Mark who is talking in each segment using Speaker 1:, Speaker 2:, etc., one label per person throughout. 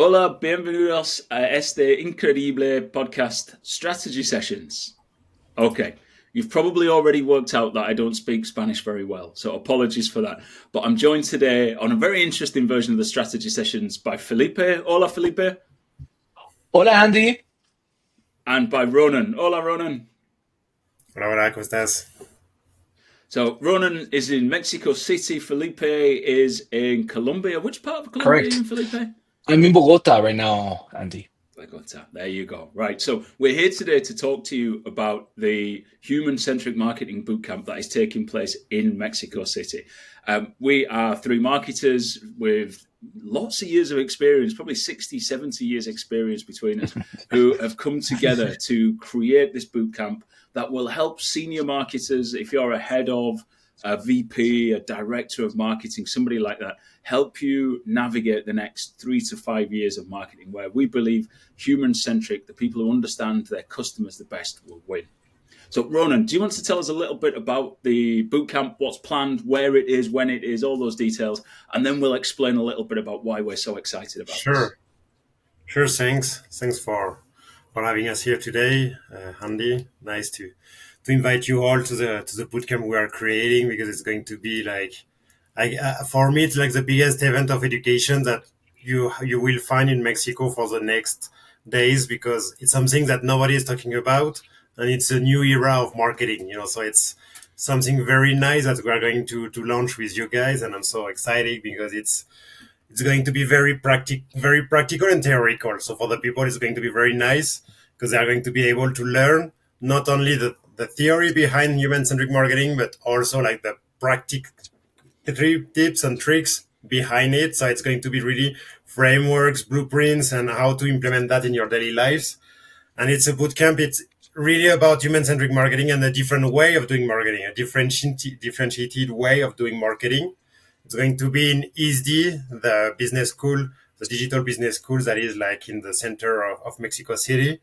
Speaker 1: Hola, bienvenidos a este increíble podcast Strategy Sessions. Okay, you've probably already worked out that I don't speak Spanish very well, so apologies for that. But I'm joined today on a very interesting version of the Strategy Sessions by Felipe. Hola, Felipe.
Speaker 2: Hola, Andy.
Speaker 1: And by Ronan. Hola, Ronan.
Speaker 3: Hola, hola, ¿cómo estás?
Speaker 1: So Ronan is in Mexico City. Felipe is in Colombia. Which part of Colombia
Speaker 2: Correct.
Speaker 1: are you in, Felipe?
Speaker 2: I'm in Bogota right now, Andy.
Speaker 1: Bogota. There you go. Right. So we're here today to talk to you about the Human-Centric Marketing Bootcamp that is taking place in Mexico City. We are three marketers with lots of years of experience, probably 60, 70 years experience between us, who have come together to create this bootcamp that will help senior marketers, if you're a head of, a VP, a director of marketing, somebody like that, help you navigate the next 3 to 5 years of marketing, where we believe human-centric, the people who understand their customers the best, will win. So, Ronan, do you want to tell us a little bit about the bootcamp, what's planned, where it is, when it is, all those details, and then we'll explain a little bit about why we're so excited about this.
Speaker 3: Sure, thanks for having us here today, Andy. Nice to invite you all to the bootcamp we are creating, because it's going to be for me, it's like the biggest event of education that you will find in Mexico for the next days, because it's something that nobody is talking about, and it's a new era of marketing, so it's something very nice that we are going to launch with you guys, and I'm so excited because it's going to be very practical and theoretical. So for the people, it's going to be very nice, because they are going to be able to learn not only the theory behind human-centric marketing, but also like the practical tips and tricks behind it. So it's going to be really frameworks, blueprints, and how to implement that in your daily lives. And it's a bootcamp. It's really about human-centric marketing and a different way of doing marketing, a differentiated way of doing marketing. It's going to be in ISD, the business school, the digital business school that is like in the center of Mexico City.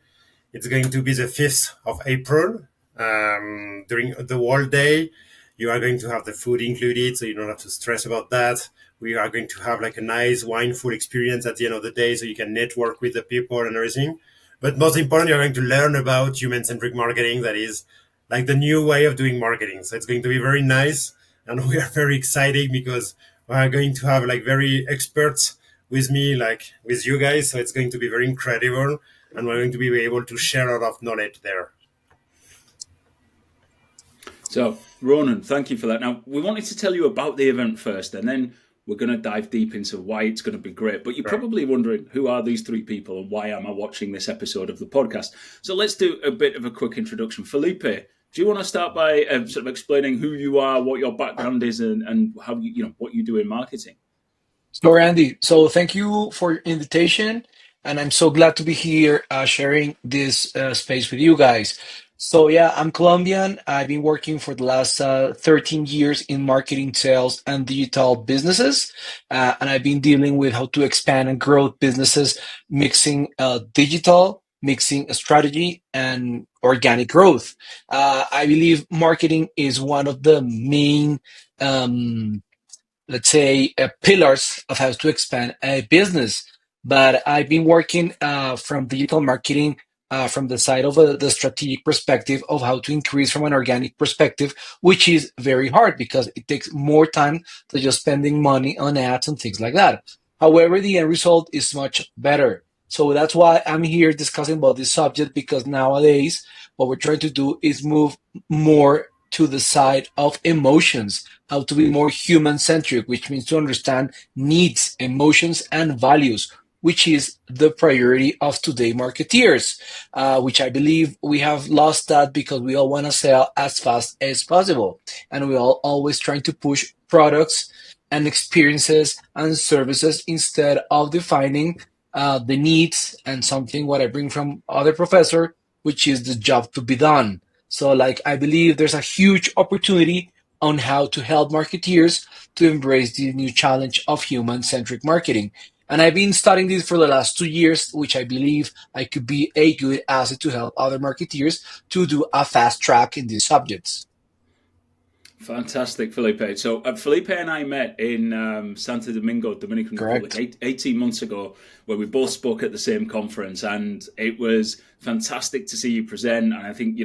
Speaker 3: It's going to be the 5th of April. During the whole day, you are going to have the food included, so you don't have to stress about that. We are going to have like a nice wine-full experience at the end of the day, so you can network with the people and everything. But most importantly, you're going to learn about human-centric marketing. That is like the new way of doing marketing. So it's going to be very nice. And we are very excited because we are going to have like very experts with me, like with you guys. So it's going to be very incredible. And we're going to be able to share a lot of knowledge there.
Speaker 1: So, Ronan, thank you for that. Now, we wanted to tell you about the event first, and then we're going to dive deep into why it's going to be great. But you're probably wondering, who are these three people and why am I watching this episode of the podcast? So let's do a bit of a quick introduction. Felipe, do you want to start by sort of explaining who you are, what your background is, and how what you do in marketing?
Speaker 2: Sure, Andy. So thank you for your invitation, and I'm so glad to be here sharing this space with you guys. So yeah, I'm Colombian. I've been working for the last 13 years in marketing, sales, and digital businesses, and I've been dealing with how to expand and grow businesses, mixing digital, mixing strategy, and organic growth. I believe marketing is one of the main let's say, pillars of how to expand a business. But I've been working from digital marketing from the side of the strategic perspective of how to increase from an organic perspective, which is very hard because it takes more time than just spending money on ads and things like that. However, the end result is much better. So that's why I'm here discussing about this subject, because nowadays what we're trying to do is move more to the side of emotions, how to be more human centric, which means to understand needs, emotions, and values, which is the priority of today marketeers, which I believe we have lost that because we all want to sell as fast as possible. And we all always trying to push products and experiences and services instead of defining the needs and something what I bring from other professor, which is the job to be done. So I believe there's a huge opportunity on how to help marketeers to embrace the new challenge of human-centric marketing. And I've been studying this for the last 2 years, which I believe I could be a good asset to help other marketeers to do a fast track in these subjects.
Speaker 1: Fantastic, Felipe. So Felipe and I met in Santo Domingo, Dominican Republic, 18 months ago, where we both spoke at the same conference, and it was fantastic to see you present. And I think,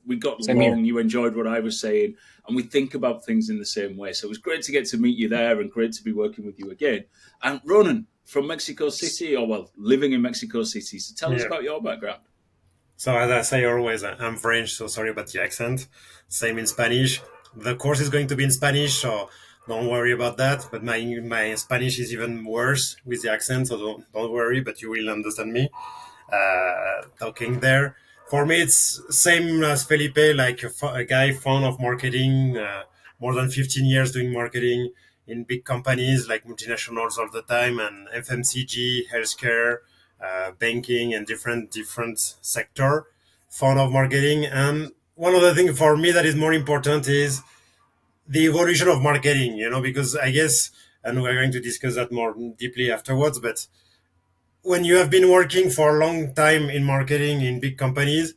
Speaker 1: we got
Speaker 2: Same
Speaker 1: along,
Speaker 2: here.
Speaker 1: you enjoyed what I was saying, and we think about things in the same way. So it was great to get to meet you there and great to be working with you again. And Ronan, from Mexico City, living in Mexico City. So tell us about your background.
Speaker 3: So as I say always, I'm French, so sorry about the accent. Same in Spanish. The course is going to be in Spanish, so don't worry about that. But my Spanish is even worse with the accent, so don't worry. But you will understand me talking there. For me, it's same as Felipe, like a guy fond of marketing, more than 15 years doing marketing in big companies like multinationals all the time, and FMCG, healthcare, banking, and different sector. Fond of marketing, and one of the things for me that is more important is the evolution of marketing. Because I guess, and we're going to discuss that more deeply afterwards, but when you have been working for a long time in marketing in big companies,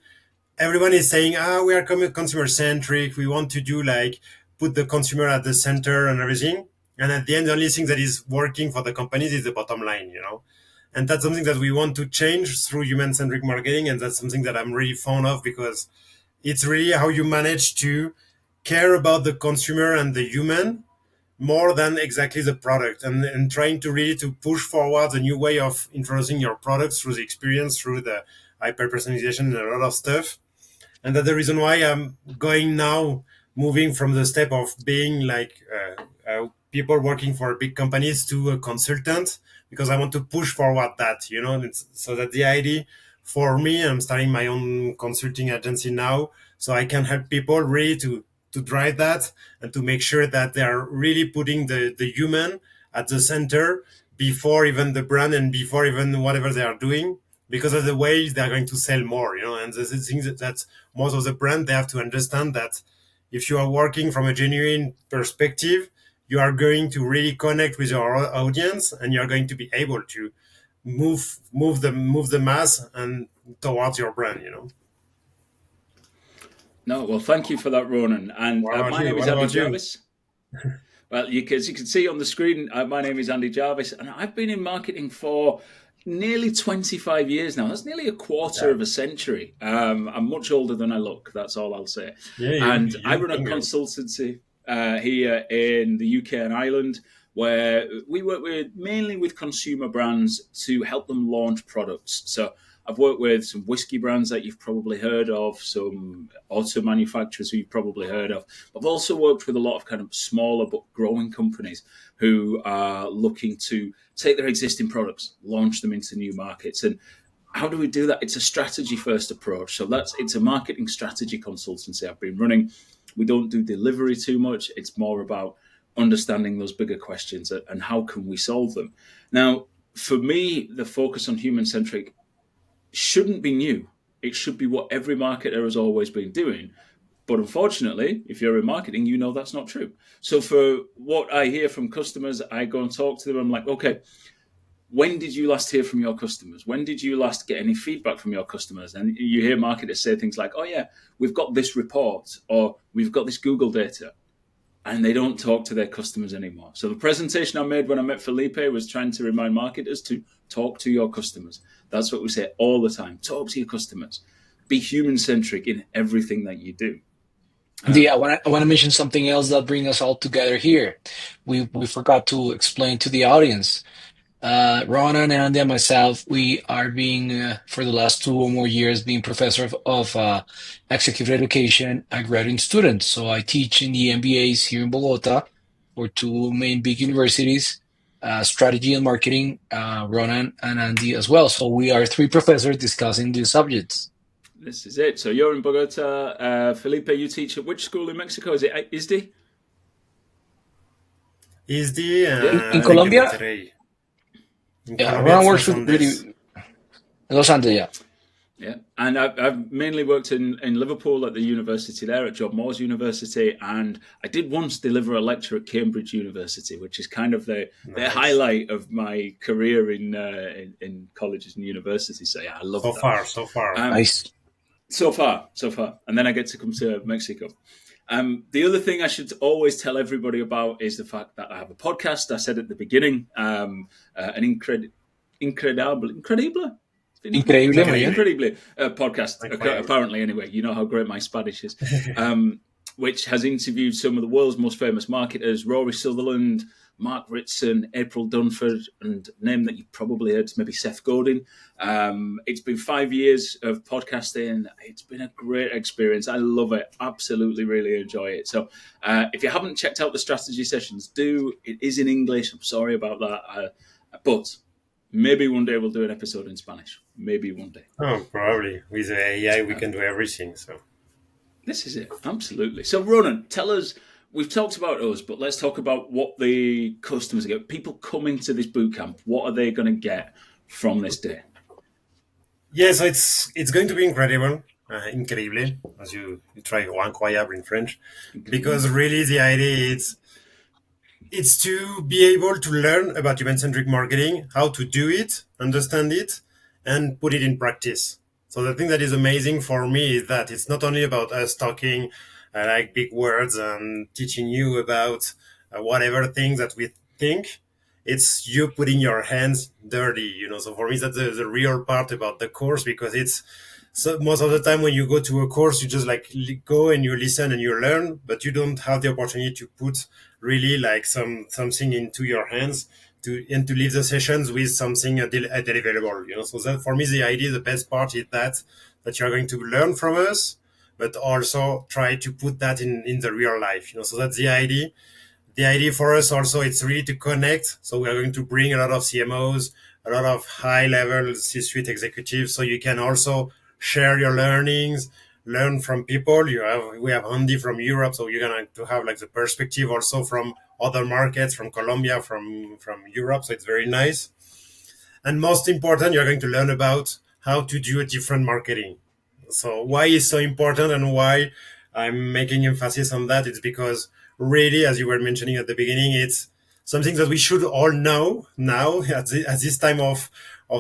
Speaker 3: everyone is saying, we are consumer centric. We want to do like put the consumer at the center and everything. And at the end, the only thing that is working for the companies is the bottom line. And that's something that we want to change through human-centric marketing. And that's something that I'm really fond of, because it's really how you manage to care about the consumer and the human more than exactly the product, and trying to really to push forward a new way of introducing your products through the experience, through the hyper personalization and a lot of stuff. And that's the reason why I'm going now, moving from the step of being like people working for big companies to a consultant, because I want to push forward that, so that the idea for me, I'm starting my own consulting agency now, so I can help people really to drive that and to make sure that they are really putting the human at the center before even the brand and before even whatever they are doing, because of the way they're going to sell more, and the things that most of the brand, they have to understand that if you are working from a genuine perspective, you are going to really connect with your audience, and you're going to be able to move the mass and towards your brand.
Speaker 1: No, well, thank you for that, Ronan. And my name is Andi Jarvis. Well, as you can see on the screen, my name is Andi Jarvis, and I've been in marketing for nearly 25 years now. That's nearly a quarter of a century. I'm much older than I look. That's all I'll say. And I run a consultancy here in the UK and Ireland, where we work mainly with consumer brands to help them launch products. So I've worked with some whiskey brands that you've probably heard of, some auto manufacturers who you've probably heard of. I've also worked with a lot of kind of smaller but growing companies who are looking to take their existing products, launch them into new markets. And how do we do that? It's a strategy-first approach. So it's a marketing strategy consultancy I've been running. We don't do delivery too much. It's more about understanding those bigger questions and how can we solve them. Now, for me, the focus on human-centric shouldn't be new. It should be what every marketer has always been doing. But unfortunately, if you're in marketing, you know that's not true. So for what I hear from customers, I go and talk to them. I'm like, okay, when did you last hear from your customers? When did you last get any feedback from your customers? And you hear marketers say things like, oh yeah, we've got this report, or we've got this Google data. And they don't talk to their customers anymore. So the presentation I made when I met Felipe was trying to remind marketers to talk to your customers. That's what we say all the time. Talk to your customers. Be human-centric in everything that you do.
Speaker 2: I want to mention something else that brings us all together here. We forgot to explain to the audience. Ronan and Andy and myself, we are being, for the last 2 or more years, being professor of executive education at graduate students. So I teach in the MBAs here in Bogota for 2 main big universities, strategy and marketing, Ronan and Andy as well. So we are 3 professors discussing these subjects.
Speaker 1: This is it. So you're in Bogota. Felipe, you teach at which school in Mexico? Is it ISD?
Speaker 3: ISD
Speaker 2: in Colombia?
Speaker 3: Yeah,
Speaker 2: Ronan works with Los Andes, yeah.
Speaker 1: Yeah, and I've mainly worked in Liverpool at the university there, at Mars University, and I did once deliver a lecture at Cambridge University, which is kind of the highlight of my career in colleges and universities. So yeah, I love that.
Speaker 3: So far.
Speaker 2: Nice.
Speaker 1: So far. And then I get to come to Mexico. The other thing I should always tell everybody about is the fact that I have a podcast. I said at the beginning, an incredible
Speaker 2: Increíble, muy bien.
Speaker 1: incredibly podcast, apparently, anyway. You know how great my Spanish is. Which has interviewed some of the world's most famous marketers, Rory Sutherland, Mark Ritson, April Dunford, and a name that you probably heard is maybe Seth Godin. It's been 5 years of podcasting. It's been a great experience. I love it. Absolutely, really enjoy it. So if you haven't checked out the strategy sessions, do. It is in English. I'm sorry about that. But maybe one day we'll do an episode in Spanish. Maybe one day.
Speaker 3: Oh, probably. With AI, we can do everything. So
Speaker 1: this is it. Absolutely. So, Ronan, tell us, we've talked about us, but let's talk about what the customers get. People coming to this bootcamp, what are they going to get from this day?
Speaker 3: yeah, so it's going to be incredible. Increíble, as you try incroyable in French, because really the idea is it's to be able to learn about human-centric marketing, how to do it, understand it, and put it in practice. So the thing that is amazing for me is that it's not only about us talking like big words and teaching you about whatever things that we think. It's you putting your hands dirty, So for me, that's the real part about the course, because it's so most of the time when you go to a course, you just like go and you listen and you learn, but you don't have the opportunity to put really like something into your hands and to leave the sessions with something a deliverable. So that for me, the idea, the best part is that you're going to learn from us, but also try to put that in the real life. So that's the idea. The idea for us also, it's really to connect. So we are going to bring a lot of CMOs, a lot of high-level C-suite executives, so you can also share your learnings, learn from people. We have Andi from Europe, so you're going to have like the perspective also from other markets, from Colombia, from Europe. So it's very nice. And most important, you're going to learn about how to do a different marketing. So why is so important and why I'm making emphasis on that? It's because really, as you were mentioning at the beginning, it's something that we should all know now at this time of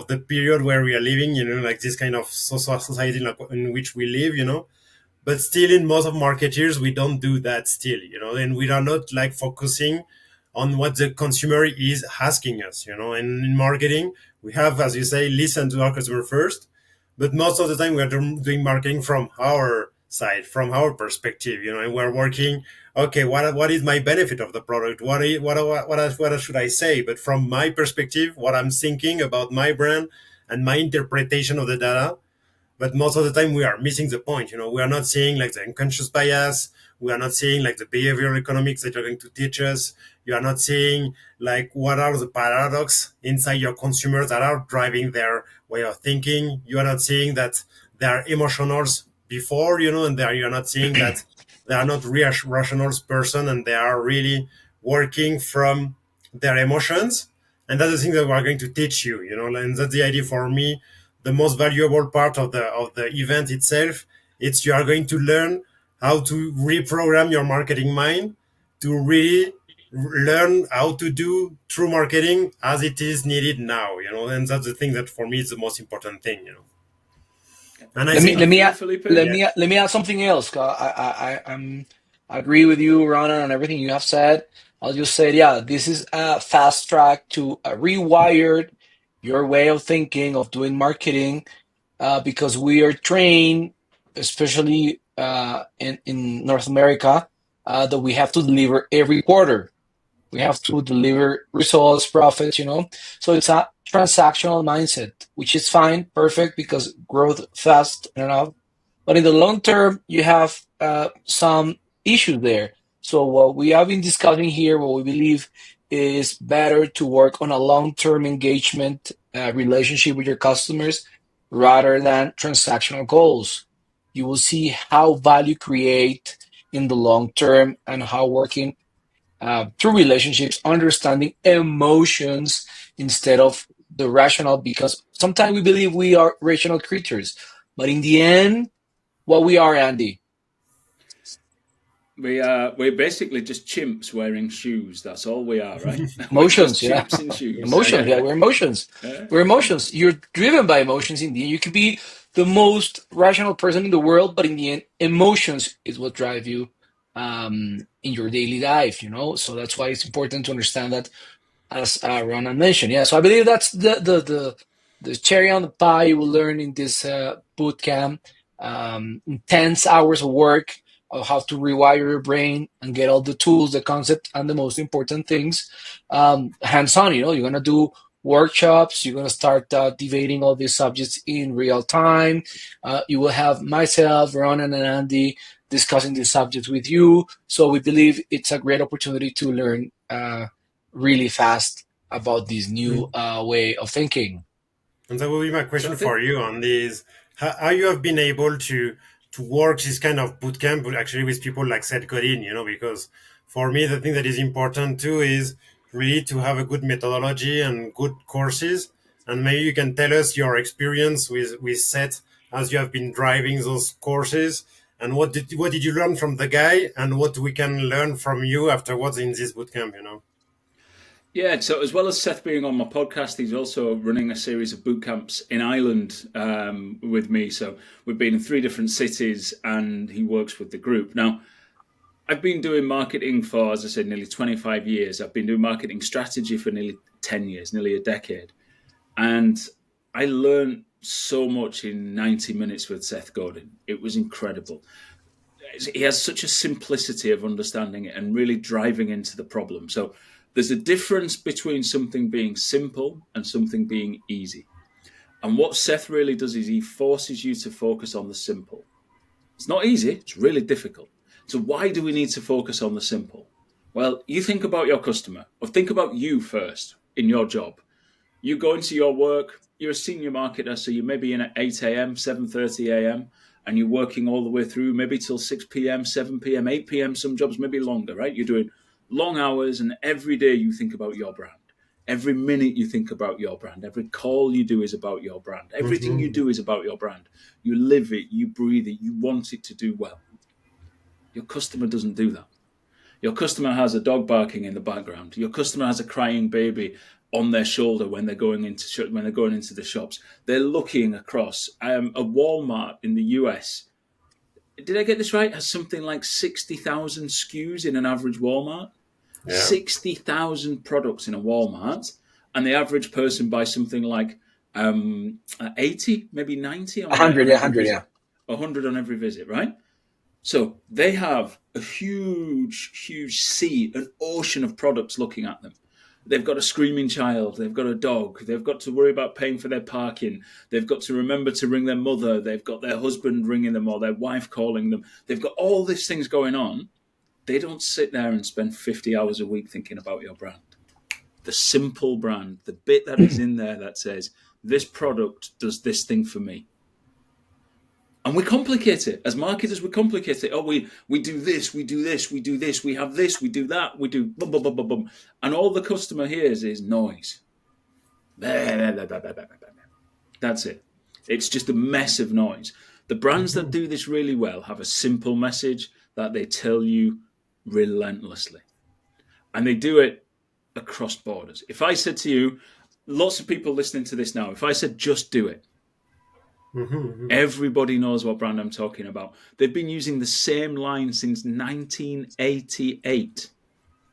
Speaker 3: the period where we are living, like this kind of society in which we live, but still in most of marketers, we don't do that still, and we are not like focusing on what the consumer is asking us, and in marketing, we have, as you say, listen to our customer first, but most of the time we are doing marketing from our side, from our perspective, and we're working, okay, what is my benefit of the product? What should I say? But from my perspective, what I'm thinking about my brand and my interpretation of the data. But most of the time we are missing the point. We are not seeing like the unconscious bias. We are not seeing like the behavioral economics that you're going to teach us. You are not seeing like what are the paradox inside your consumers that are driving their way of thinking. You are not seeing that they are emotionals before, and you're not seeing that they are not rational person and they are really working from their emotions. And that's the thing that we're going to teach you, and that's the idea for me. The most valuable part of the event itself, it's you are going to learn how to reprogram your marketing mind to really learn how to do true marketing as it is needed now, and that's the thing that for me is the most important thing. And I think
Speaker 2: let me add something else. I agree with you, Ronan, on everything you have said. I'll just say, this is a fast track to rewire your way of thinking of doing marketing, because we are trained, especially in North America, that we have to deliver every quarter. We have to deliver results, profits, So it's a transactional mindset, which is fine, perfect, because growth fast enough. But in the long term, you have some issues there. So what we have been discussing here, what we believe is better to work on a long-term engagement relationship with your customers rather than transactional goals. You will see how value create in the long term and how working through relationships, understanding emotions instead of the rational, because sometimes we believe we are rational creatures, but in the end, what we are, Andi?
Speaker 1: We're basically just chimps wearing shoes. That's all we are, right?
Speaker 2: Emotions,
Speaker 1: chimps in shoes.
Speaker 2: Emotions, we're emotions. We're emotions. You're driven by emotions in the end. You could be the most rational person in the world, but in the end, emotions is what drive you in your daily life, So that's why it's important to understand that, as Ronan mentioned. Yeah, so I believe that's the cherry on the pie you will learn in this boot camp. Intense hours of work of how to rewire your brain and get all the tools, the concept, and the most important things hands-on. You're gonna do workshops. You're gonna start debating all these subjects in real time. You will have myself, Ronan, and Andy discussing these subjects with you. So we believe it's a great opportunity to learn really fast about this new way of thinking.
Speaker 3: And that will be my question for you on this: how you have been able to work this kind of bootcamp actually with people like Seth Godin, because for me the thing that is important too is really to have a good methodology and good courses. And maybe you can tell us your experience with Seth as you have been driving those courses, and what did you learn from the guy, and what we can learn from you afterwards in this bootcamp.
Speaker 1: Yeah, so as well as Seth being on my podcast, he's also running a series of boot camps in Ireland with me. So we've been in 3 different cities, and he works with the group. Now, I've been doing marketing for, as I said, nearly 25 years. I've been doing marketing strategy for nearly 10 years, nearly a decade. And I learned so much in 90 minutes with Seth Godin. It was incredible. He has such a simplicity of understanding it and really driving into the problem. So there's a difference between something being simple and something being easy. And what Seth really does is he forces you to focus on the simple. It's not easy, it's really difficult. So why do we need to focus on the simple? Well, you think about your customer, or think about you first in your job. You go into your work, you're a senior marketer, so you may be in at 8 a.m., 7:30 a.m., and you're working all the way through, maybe till 6 p.m., 7 p.m., 8 p.m., some jobs maybe longer, right? You're doing long hours, and every day you think about your brand. Every minute you think about your brand. Every call you do is about your brand. Everything you do is about your brand. You live it, you breathe it, you want it to do well. Your customer doesn't do that. Your customer has a dog barking in the background. Your customer has a crying baby on their shoulder when they're going into the shops. They're looking across. A Walmart in the US, did I get this right, has something like 60,000 SKUs in an average Walmart. Yeah. 60,000 products in a Walmart, and the average person buys something like 80, maybe 90 on
Speaker 2: 100, 100, yeah.
Speaker 1: 100 on every visit, right? So they have a huge sea, an ocean of products looking at them. They've got a screaming child. They've got a dog. They've got to worry about paying for their parking. They've got to remember to ring their mother. They've got their husband ringing them or their wife calling them. They've got all these things going on. They don't sit there and spend 50 hours a week thinking about your brand. The simple brand, the bit that is in there that says, this product does this thing for me. And we complicate it. As marketers, we complicate it. Oh, we do this, we do this, we do this, we have this, we do that, we do bum, bum, bum, bum, bum. And all the customer hears is noise. That's it. It's just a mess of noise. The brands that do this really well have a simple message that they tell you relentlessly. And they do it across borders. If I said to you, lots of people listening to this now, if I said just do it, everybody knows what brand I'm talking about. They've been using the same line since 1988.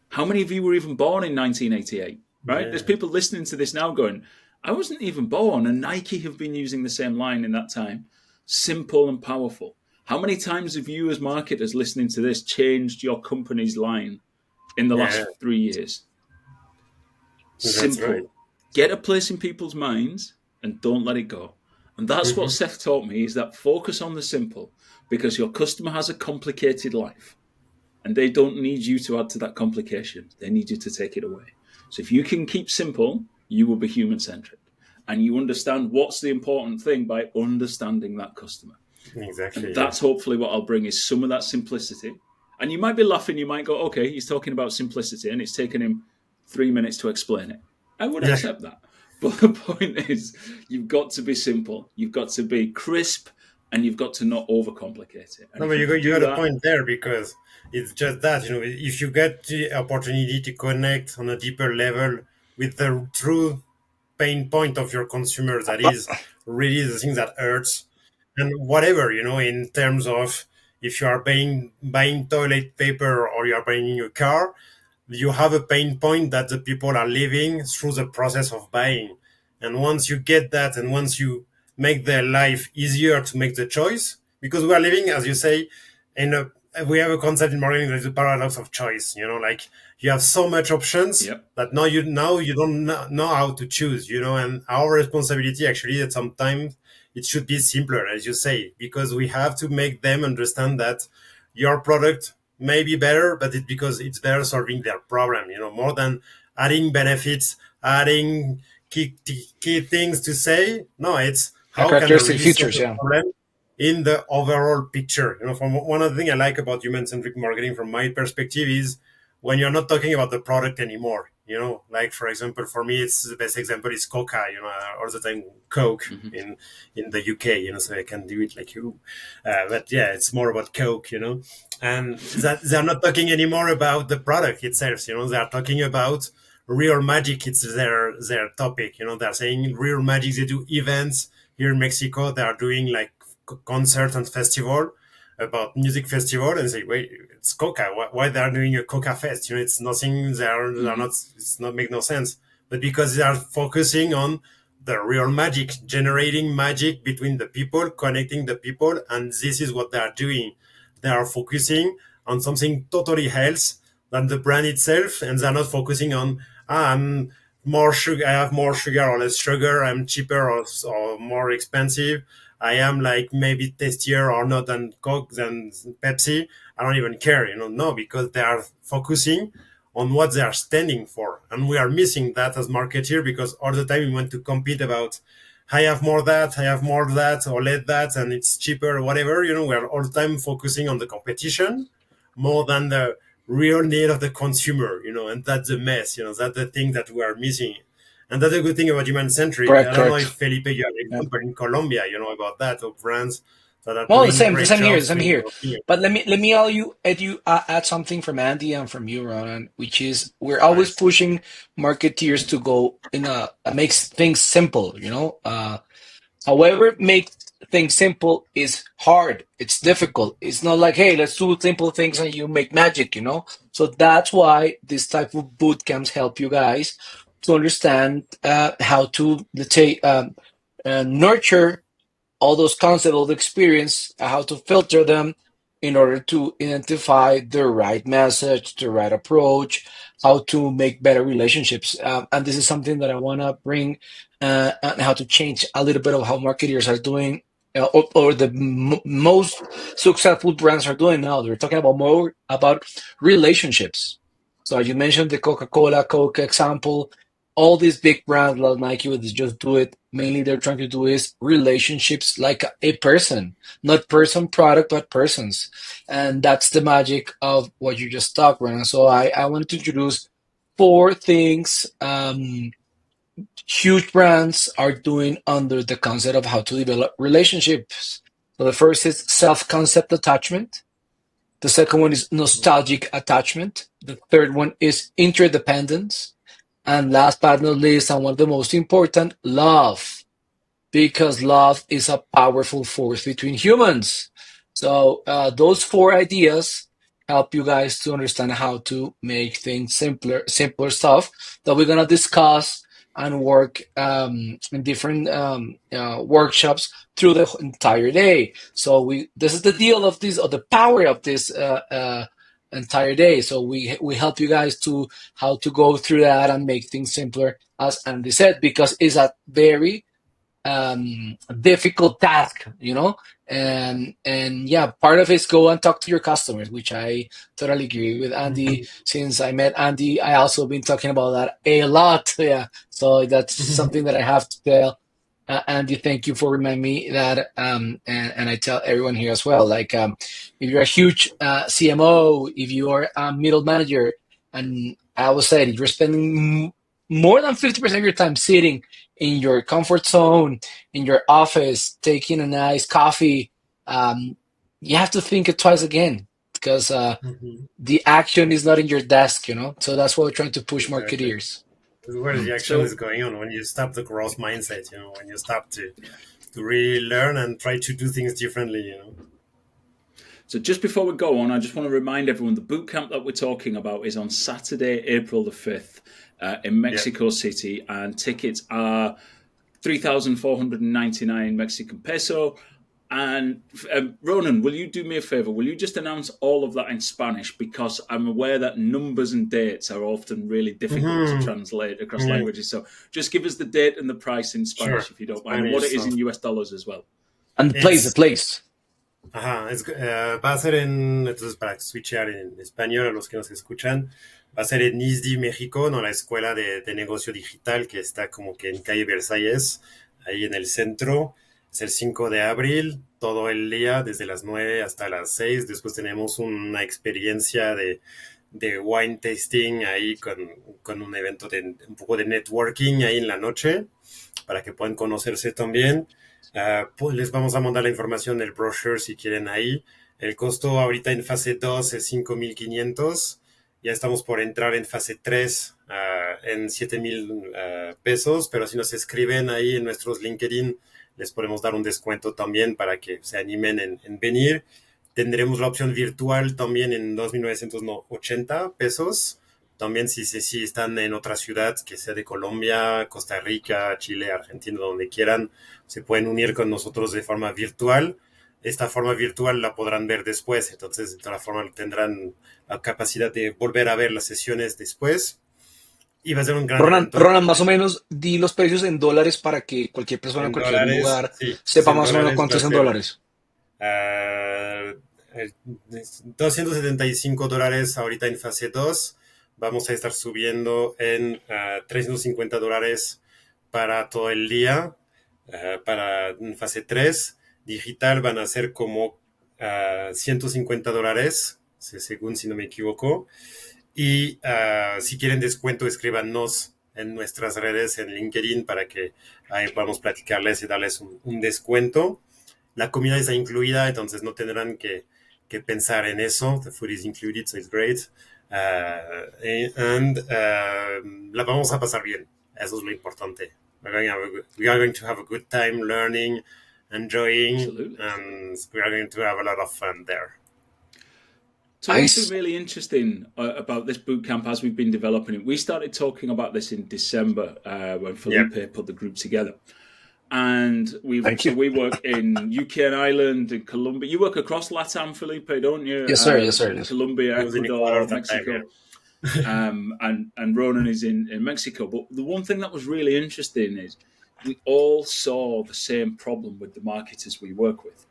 Speaker 1: How many of you were even born in 1988? Right? Yeah. There's people listening to this now going, I wasn't even born, and Nike have been using the same line in that time. Simple and powerful. How many times have you as marketers listening to this changed your company's line in the last 3 years? Simple. Right. Get a place in people's minds and don't let it go. And that's what Seth taught me, is that focus on the simple, because your customer has a complicated life and they don't need you to add to that complication. They need you to take it away. So if you can keep simple, you will be human-centric, and you understand what's the important thing by understanding that customer.
Speaker 3: Exactly.
Speaker 1: And that's hopefully what I'll bring, is some of that simplicity. And you might be laughing, you might go, okay, he's talking about simplicity and it's taken him 3 minutes to explain it. I would accept that. But the point is, you've got to be simple, you've got to be crisp, and you've got to not overcomplicate it.
Speaker 3: No, but you got a point there, because it's just that, if you get the opportunity to connect on a deeper level with the true pain point of your consumer, that is really the thing that hurts, and whatever, in terms of if you are buying toilet paper or you are buying a car, you have a pain point that the people are living through the process of buying. And once you get that, and once you make their life easier to make the choice, because we are living, as you say, in a we have a concept in marketing that is a paradox of choice. Like you have so much options
Speaker 1: Yep.
Speaker 3: that now you don't know how to choose. And our responsibility actually that sometimes it should be simpler, as you say, because we have to make them understand that your product may be better, but it's because it's better solving their problem. More than adding benefits, adding key things to say. No, it's how can I
Speaker 2: Characteristic
Speaker 3: really solve
Speaker 2: features,
Speaker 3: the
Speaker 2: yeah.
Speaker 3: problem in the overall picture. From one of the things I like about human-centric marketing from my perspective is when you're not talking about the product anymore. Like for example, for me, it's the best example is Coca. All the time Coke in the UK. So I can do it like you. But yeah, it's more about Coke. And that they're not talking anymore about the product itself. They're talking about real magic. It's their topic. They're saying real magic. They do events here in Mexico. They are doing like concert and festival about music festival, and say, wait, it's Coca. Why they are doing a Coca fest? It's nothing. They're not. It's not make no sense. But because they are focusing on the real magic, generating magic between the people, connecting the people, and this is what they are doing. They are focusing on something totally else than the brand itself, and they're not focusing on I'm more sugar. I have more sugar or less sugar. I'm cheaper or more expensive. I am like maybe tastier or not than Coke than Pepsi. I don't even care, no, because they are focusing on what they are standing for. And we are missing that as marketeer because all the time we want to compete about I have more that, I have more that, or less that, and it's cheaper, or whatever. We are all the time focusing on the competition more than the real need of the consumer, and that's the mess, that's the thing that we are missing. And that's a good thing about human-centric. I don't know if
Speaker 2: Correct.
Speaker 3: Felipe, you have an
Speaker 2: Yeah.
Speaker 3: example in Colombia, about that, of brands that are
Speaker 2: Well,
Speaker 3: doing
Speaker 2: the
Speaker 3: great
Speaker 2: same here, the
Speaker 3: jobs
Speaker 2: same
Speaker 3: in
Speaker 2: here.
Speaker 3: your opinion.
Speaker 2: But let me add something from Andy and from you, Ronan, which is we're always
Speaker 3: Nice.
Speaker 2: pushing marketeers to go in makes things simple. However, make things simple is hard. It's difficult. It's not like, hey, let's do simple things and you make magic. So that's why this type of boot camps help you guys to understand how to, let's say, nurture all those concepts of experience, how to filter them in order to identify the right message, the right approach, how to make better relationships. And this is something that I want to bring and how to change a little bit of how marketers are doing. Or the most successful brands are doing now. They're talking about more about relationships. So you mentioned the Coca-Cola, Coke example. All these big brands like Nike would just do it. Mainly they're trying to do is relationships like a person, not person product, but persons. And that's the magic of what you just talked about. And so I wanted to introduce four things huge brands are doing under the concept of how to develop relationships. So the first is self-concept attachment. The second one is nostalgic attachment. The third one is interdependence. And last but not least, and one of the most important, love, because love is a powerful force between humans. So those four ideas help you guys to understand how to make things simpler stuff that we're gonna discuss and work in different workshops through the entire day. So this is the deal of this, or the power of this entire day. So we help you guys to how to go through that and make things simpler, as Andy said, because it's a very difficult task. And yeah, part of it is go and talk to your customers, which I totally agree with Andy. Since I met Andy, I also been talking about that a lot. Yeah, so that's something that I have to tell Andy. Thank you for reminding me that, and I tell everyone here as well, like if you're a huge CMO, if you are a middle manager, and I always say if you're spending more than 50% of your time sitting in your comfort zone, in your office, taking a nice coffee, you have to think it twice again, because the action is not in your desk. So that's what we're trying to push
Speaker 3: Exactly.
Speaker 2: marketeers.
Speaker 3: Where the action is going on when you stop the growth mindset, when you stop to really learn and try to do things differently.
Speaker 1: So just before we go on, I just want to remind everyone the bootcamp that we're talking about is on Saturday, April the 5th in Mexico City, and tickets are 3,499 Mexican peso. And Ronan, will you do me a favor? Will you just announce all of that in Spanish? Because I'm aware that numbers and dates are often really difficult to translate across languages. So just give us the date and the price in Spanish, if you don't mind, and what it is in US dollars as well.
Speaker 2: And the place.
Speaker 3: Ajá, va a ser entonces para switchear en español a los que nos escuchan, va a ser en ISDI, México, no, la escuela de negocio digital que está como que en calle Versalles, ahí en el centro. Es el 5 de abril, todo el día, desde las 9 hasta las 6. Después tenemos una experiencia de wine tasting ahí con un evento un poco de networking ahí en la noche, para que puedan conocerse también. Pues les vamos a mandar la información del brochure si quieren ahí. El costo ahorita en fase 2 es 5,500. Ya estamos por entrar en fase 3 en 7,000 pesos, pero si nos escriben ahí en nuestros LinkedIn, les podemos dar un descuento también para que se animen en venir. Tendremos la opción virtual también en 2,980 pesos. También si están en otra ciudad, que sea de Colombia, Costa Rica, Chile, Argentina, donde quieran, se pueden unir con nosotros de forma virtual. Esta forma virtual la podrán ver después, entonces de todas formas tendrán la capacidad de volver a ver las sesiones después. Y va a ser un gran evento.
Speaker 2: Ronan, más o menos di los precios en dólares para que cualquier persona en cualquier lugar sepa más o menos cuánto es en dólares.
Speaker 3: $275 ahorita en fase 2. Vamos a estar subiendo en $350 para todo el día. Para fase 3 digital van a ser como $150, según si no me equivoco. Y si quieren descuento, escríbanos en nuestras redes, en LinkedIn, para que ahí podamos platicarles y darles un descuento. La comida está incluida, entonces no tendrán que pensar en eso. The food is included, so it's great. La vamos a pasar bien. Eso es lo importante. We are going to have a good time learning, enjoying, and we are going to have a lot of fun there.
Speaker 1: So what's been really interesting about this bootcamp as we've been developing it, we started talking about this in December when Felipe put the group together. And we work in UK and Ireland, in Colombia. You work across LATAM, Felipe, don't you?
Speaker 2: Yes, sir. Yes, sir.
Speaker 1: Colombia, Ecuador, Mexico. And Ronan is in Mexico. But the one thing that was really interesting is we all saw the same problem with the marketers we work with.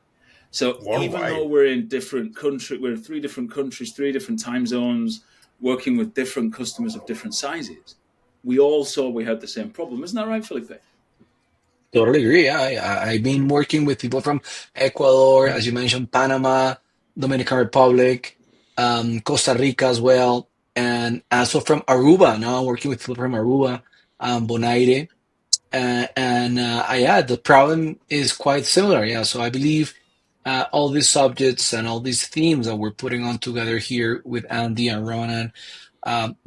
Speaker 1: So even though we're in different countries, we're in 3 different countries, 3 different time zones, working with different customers of different sizes, we all saw we had the same problem. Isn't that right, Felipe?
Speaker 2: Totally agree. I've been working with people from Ecuador, as you mentioned, Panama, Dominican Republic, Costa Rica as well, and also from Aruba. Now I'm working with people from Aruba, Bonaire, the problem is quite similar. Yeah, so I believe all these subjects and all these themes that we're putting on together here with Andi and Ronan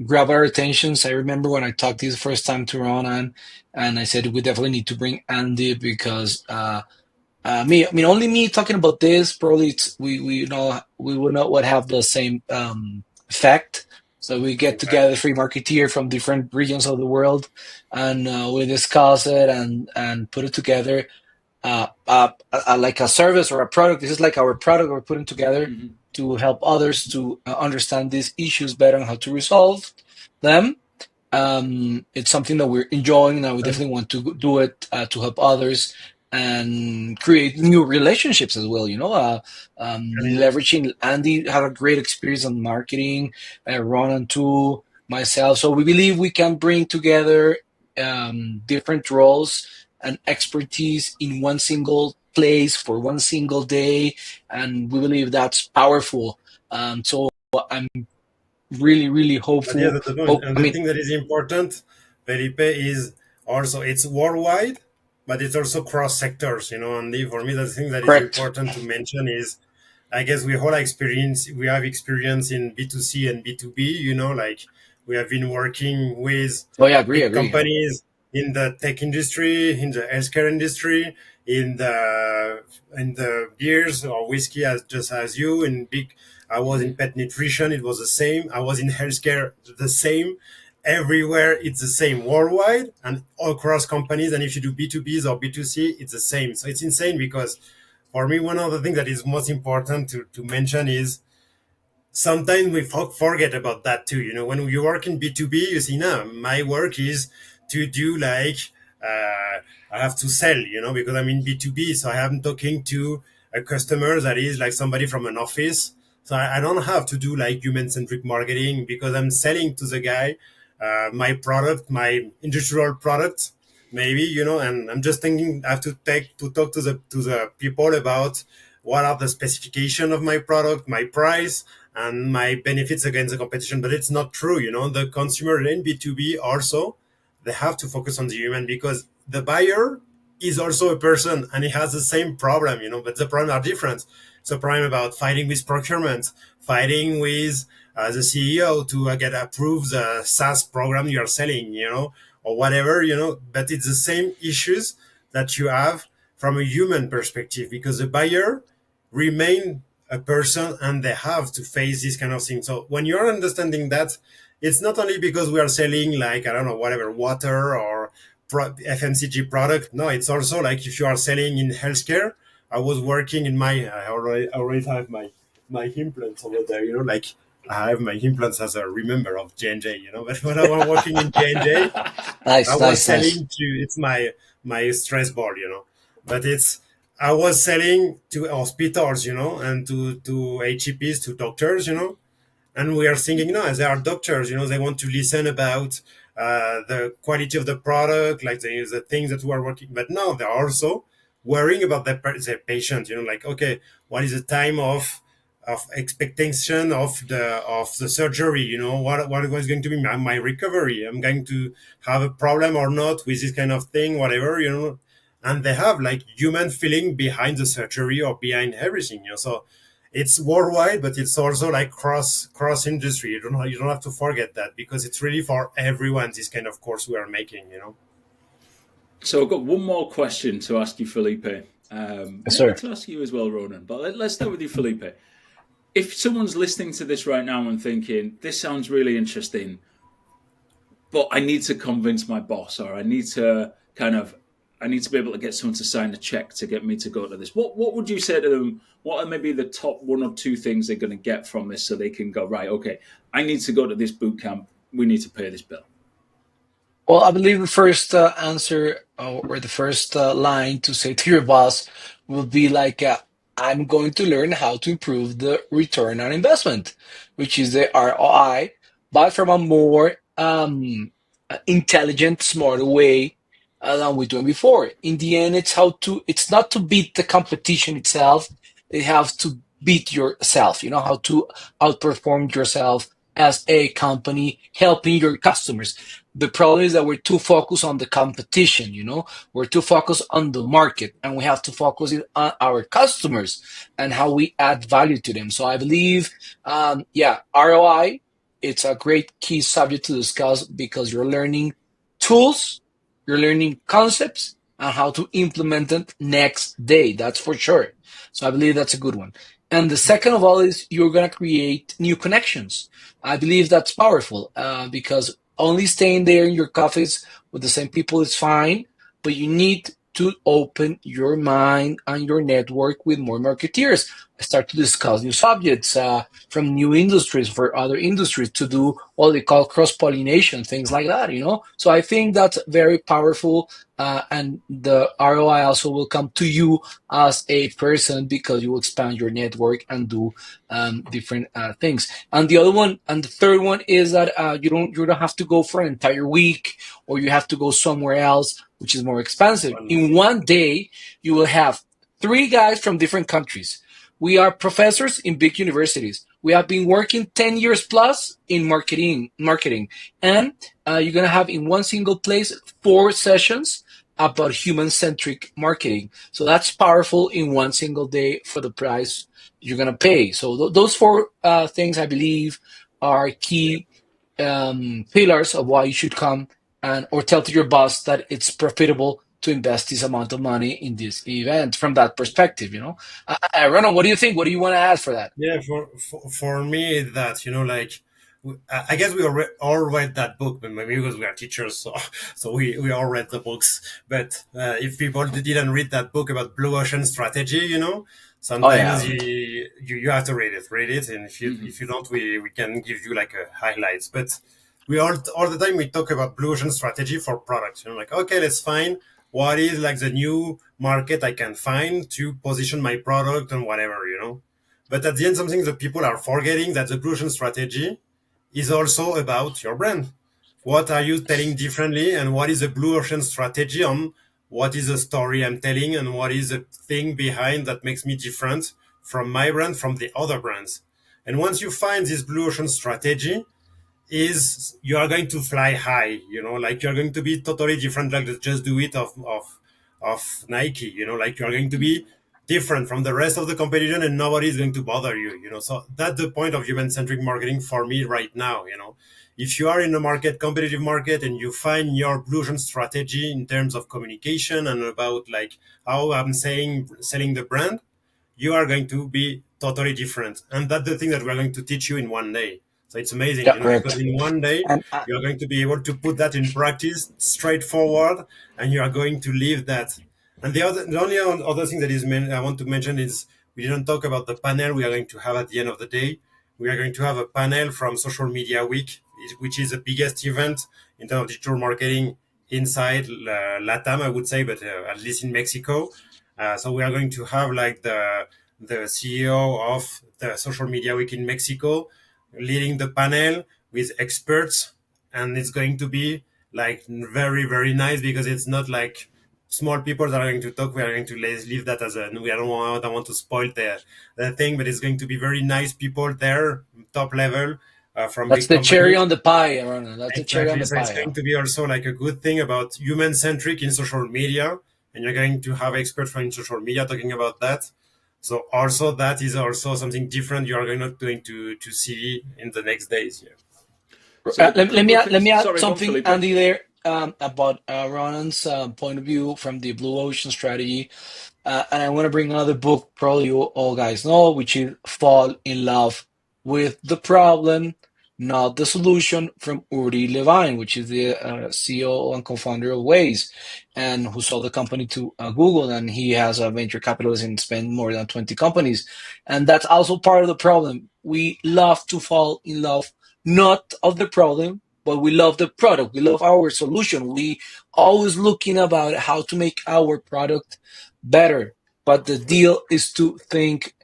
Speaker 2: grab our attentions. I remember when I talked this first time to Ronan, and I said we definitely need to bring Andi because only me talking about this probably we would not have the same effect. So we get together 3 marketeers from different regions of the world, and we discuss it and put it together. Like a service or a product. This is like our product we're putting together to help others to understand these issues better and how to resolve them. It's something that we're enjoying, and we definitely want to do it to help others and create new relationships as well. Leveraging. Andi had a great experience on marketing, Ronan too, myself. So we believe we can bring together different roles and expertise in one single place for one single day, and we believe that's powerful. So I'm really, really hopeful.
Speaker 3: The thing that is important, Felipe, is also it's worldwide, but it's also cross sectors. And for me, the thing that is important to mention is, I guess we have experience in B2C and B2B. Like we have been working with
Speaker 2: agree.
Speaker 3: companies in the tech industry, in the healthcare industry, in the beers or whiskey, as just as you in big. I was in pet nutrition, it was the same. I was in healthcare, the same. Everywhere it's the same, worldwide and all across companies. And if you do B2Bs or B2C, it's the same. So it's insane, because for me, one of the things that is most important to mention is sometimes we forget about that too. You know, when you work in B2B, you see, no, my work is to do like, I have to sell, you know, because I'm in B2B. So I am talking to a customer that is like somebody from an office. So I don't have to do like human-centric marketing, because I'm selling to the guy my product, my industrial product, maybe, you know, and I'm just thinking I have to talk to the people about what are the specification of my product, my price, and my benefits against the competition. But it's not true, you know. The consumer in B2B also, they have to focus on the human, because the buyer is also a person and he has the same problem, you know, but the problem are different. So problem about fighting with procurement, fighting with the CEO to get approved the SaaS program you're selling, you know, or whatever, you know, but it's the same issues that you have from a human perspective, because the buyer remain a person and they have to face this kind of thing. So when you're understanding that, it's not only because we are selling like, I don't know, whatever, water or FMCG product. No, it's also like if you are selling in healthcare. I was working in I already have my implants over there, you know, like I have my implants as a remember of J&J, you know, but when I was working in J&J, I
Speaker 2: Nice,
Speaker 3: was
Speaker 2: nice, nice.
Speaker 3: selling to, it's my stress ball, you know, but I was selling to hospitals, you know, and to HCPs, to doctors, you know, and we are thinking, no, as they are doctors, you know, they want to listen about the quality of the product, like the things that we are working, but no, they're also worrying about their patient, you know, like, okay, what is the time of expectation of the surgery, you know, what was going to be my recovery, I'm going to have a problem or not with this kind of thing, whatever, you know, and they have like human feeling behind the surgery or behind everything, you know. So it's worldwide, but it's also like cross industry. You don't have to forget that, because it's really for everyone, this kind of course we are making, you know.
Speaker 1: So I've got one more question to ask you, Felipe.
Speaker 2: Yes,
Speaker 1: Maybe
Speaker 2: sir.
Speaker 1: to ask you as well, Ronan. But let's start with you, Felipe. If someone's listening to this right now and thinking, this sounds really interesting, but I need to convince my boss, or I need to be able to get someone to sign a check to get me to go to this. What would you say to them? What are maybe the top one or two things they're going to get from this, so they can go, right, okay, I need to go to this boot camp. We need to pay this bill.
Speaker 2: Well, I believe the first answer or the first line to say to your boss will be like, I'm going to learn how to improve the return on investment, which is the ROI, but from a more intelligent, smarter way than we're doing before. In the end, it's not to beat the competition itself. You have to beat yourself, you know, how to outperform yourself as a company, helping your customers. The problem is that we're too focused on the competition, you know, we're too focused on the market, and we have to focus on our customers and how we add value to them. So I believe, ROI, it's a great key subject to discuss, because you're learning tools, you're learning concepts, and how to implement them next day. That's for sure. So I believe that's a good one. And the second of all is you're going to create new connections. I believe that's powerful, because only staying there in your office with the same people is fine, but you need to open your mind and your network with more marketeers. Start to discuss new subjects from new industries for other industries, to do what they call cross pollination, things like that, you know? So I think that's very powerful. And the ROI also will come to you as a person, because you will expand your network and do different things. And the other one, and the third one is that you don't have to go for an entire week, or you have to go somewhere else, which is more expensive. In one day, you will have three guys from different countries. We are professors in big universities. We have been working 10 years plus in marketing, and you're gonna have in one single place 4 sessions about human-centric marketing. So that's powerful in one single day for the price you're gonna pay. So those four things, I believe, are key pillars of why you should come, and or tell to your boss that it's profitable to invest this amount of money in this event from that perspective, Ronan, what do you think? What do you want to add for that?
Speaker 3: Yeah, for me, that, like, I guess we all read that book, but maybe because we are teachers, so we all read the books. But if people didn't read that book about blue ocean strategy,
Speaker 2: Oh
Speaker 3: sometimes
Speaker 2: yeah.
Speaker 3: you have to read it, and if you don't, we can give you like a highlights. But we all the time we talk about blue ocean strategy for products. Like, okay, let's find what is like the new market I can find to position my product and whatever. But at the end, something that people are forgetting, that the blue ocean strategy is also about your brand. What are you telling differently, and what is the blue ocean strategy on what is the story I'm telling, and what is the thing behind that makes me different from my brand, from the other brands. And once you find this blue ocean strategy, is you are going to fly high, like you're going to be totally different, like the just do it of Nike, like you're going to be different from the rest of the competition, and nobody is going to bother you. So that's the point of human-centric marketing for me right now. If you are in a competitive market, and you find your blue ocean strategy in terms of communication and about like how I'm selling the brand, you are going to be totally different. And that's the thing that we're going to teach you in one day. So it's amazing,
Speaker 2: Yeah,
Speaker 3: because
Speaker 2: correct.
Speaker 3: in one day,
Speaker 2: And
Speaker 3: you're going to be able to put that in practice straightforward, and you are going to live that. And the only other thing that I want to mention is, we didn't talk about the panel we are going to have at the end of the day. We are going to have a panel from Social Media Week, which is the biggest event in terms of digital marketing inside LATAM, I would say, but at least in Mexico. So we are going to have like the CEO of the Social Media Week in Mexico leading the panel with experts, and it's going to be like very, very nice, because it's not like small people that are going to talk. We are going to leave that as I don't want to spoil the thing, but it's going to be very nice people there, top level, from
Speaker 2: that's
Speaker 3: big
Speaker 2: the cherry
Speaker 3: companies.
Speaker 2: on the pie, Ronan. That's the cherry on
Speaker 3: Exactly.
Speaker 2: the
Speaker 3: So it's
Speaker 2: pie. Yeah.
Speaker 3: going to be also like a good thing about human centric in social media, and you're going to have experts from social media talking about that. So also that is also something different you are not going to see in the next days here.
Speaker 1: So a couple of
Speaker 2: Let
Speaker 1: things.
Speaker 2: me add
Speaker 1: Sorry, go on,
Speaker 2: something,
Speaker 1: Felipe.
Speaker 2: Andy, there about Ronan's point of view from the blue ocean strategy. And I want to bring another book, probably you all guys know, which is Fall in Love with the Problem, Not the Solution, from Uri Levine, which is the CEO and co-founder of Waze, and who sold the company to Google. And he has a venture capitalist and spent more than 20 companies. And that's also part of the problem. We love to fall in love, not of the problem, but we love the product. We love our solution. We always looking about how to make our product better. But the deal is to think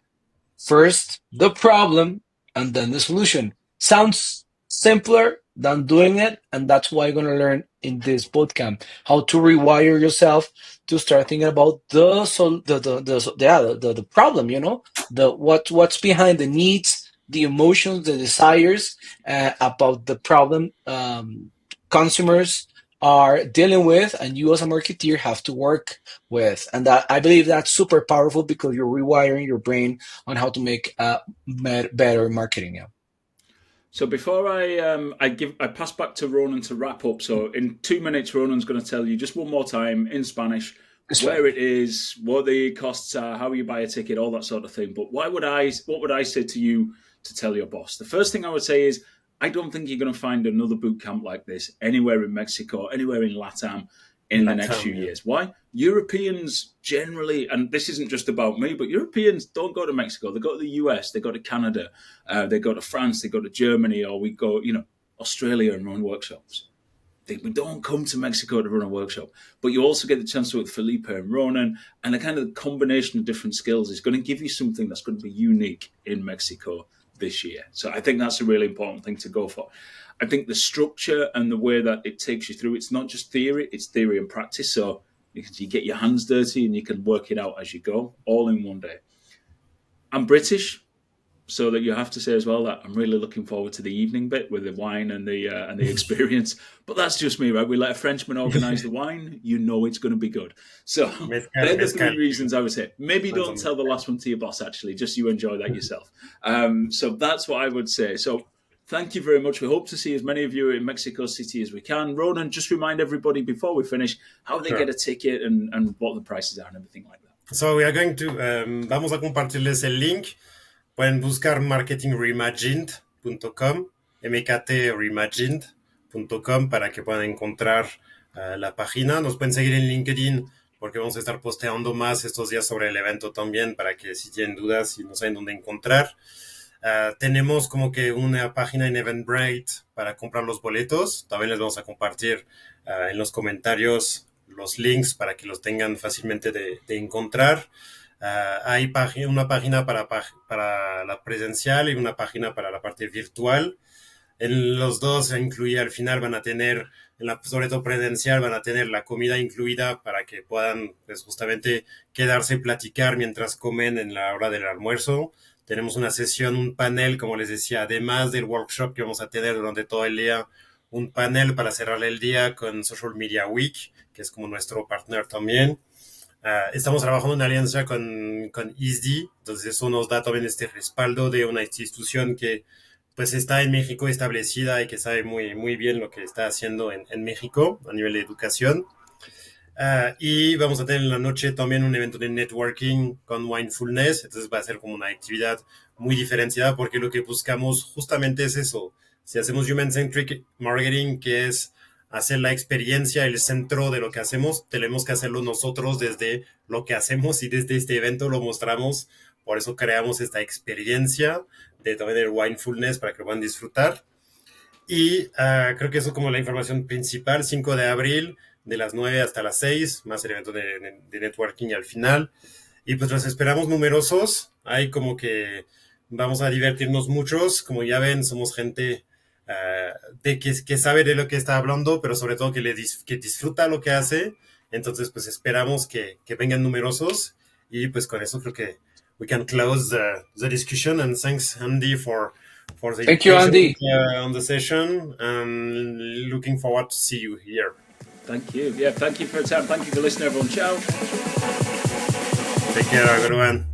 Speaker 2: first the problem and then the solution. Sounds simpler than doing it, and that's why you're gonna learn in this bootcamp how to rewire yourself to start thinking about the problem. The what's behind the needs, the emotions, the desires about the problem consumers are dealing with, and you as a marketeer have to work with. And that, I believe that's super powerful because you're rewiring your brain on how to make better marketing. Yeah.
Speaker 1: So before I pass back to Ronan to wrap up. So in 2 minutes, Ronan's going to tell you just one more time in Spanish
Speaker 2: This one.
Speaker 1: where it is, what the costs are, how you buy a ticket, all that sort of thing. But what would I say to you to tell your boss? The first thing I would say is, I don't think you're going to find another boot camp like this anywhere in Mexico, anywhere in LATAM in the next few years. Why? Europeans generally, and this isn't just about me, but Europeans don't go to Mexico. They go to the US, they go to Canada, they go to France, they go to Germany, or we go, Australia and run workshops. We don't come to Mexico to run a workshop, but you also get the chance to work with Felipe and Ronan, and the kind of combination of different skills is going to give you something that's going to be unique in Mexico this year. So I think that's a really important thing to go for. I think the structure and the way that it takes you through, it's not just theory, it's theory and practice. So you get your hands dirty and you can work it out as you go, all in one day. I'm British, so that you have to say as well that I'm really looking forward to the evening bit with the wine and the experience. But that's just me, right? We let a Frenchman organise the wine, it's going to be good. So they're the three reasons I would say. Maybe don't tell the last one to your boss, actually, just you enjoy that yourself. So that's what I would say. So Thank you very much. We hope to see as many of you in Mexico City as we can. Ronan, just remind everybody before we finish how they get a ticket and what the prices are and everything like that.
Speaker 3: So we are going to, vamos a compartirles el link. Pueden buscar marketingreimagined.com, mktreimagined.com para que puedan encontrar la página. Nos pueden seguir en LinkedIn porque vamos a estar posteando más estos días sobre el evento también para que si tienen dudas y no saben dónde encontrar. Tenemos como que una página en Eventbrite para comprar los boletos. También les vamos a compartir en los comentarios los links para que los tengan fácilmente de encontrar. Hay una página para la presencial y una página para la parte virtual. En los dos incluye al final van a tener, sobre todo presencial, van a tener la comida incluida para que puedan pues, justamente quedarse y platicar mientras comen en la hora del almuerzo. Tenemos una sesión, un panel, como les decía, además del workshop que vamos a tener durante todo el día, un panel para cerrar el día con Social Media Week, que es como nuestro partner también. Estamos trabajando en alianza con ISDI, entonces eso nos da también este respaldo de una institución que pues está en México establecida y que sabe muy, muy bien lo que está haciendo en México a nivel de educación. Y vamos a tener en la noche también un evento de networking con mindfulness, entonces va a ser como una actividad muy diferenciada porque lo que buscamos justamente es eso. Si hacemos Human-Centric Marketing, que es hacer la experiencia el centro de lo que hacemos, tenemos que hacerlo nosotros desde lo que hacemos y desde este evento lo mostramos. Por eso creamos esta experiencia de también el mindfulness para que lo puedan disfrutar. Y creo que eso como la información principal, 5 de abril, de las 9 hasta las 6, más el evento de networking al final. Y pues los esperamos numerosos. Hay como que vamos a divertirnos muchos. Como ya ven, somos gente que sabe de lo que está hablando, pero sobre todo que disfruta lo que hace. Entonces, pues esperamos que vengan numerosos. Y pues con eso creo que we can close the discussion. And thanks, Andi, for the
Speaker 2: Thank you, Andi.
Speaker 3: On the session. And looking forward to see you here.
Speaker 1: Thank you. Yeah, thank you for your time. Thank you for listening, everyone. Ciao.
Speaker 3: Take care, everyone.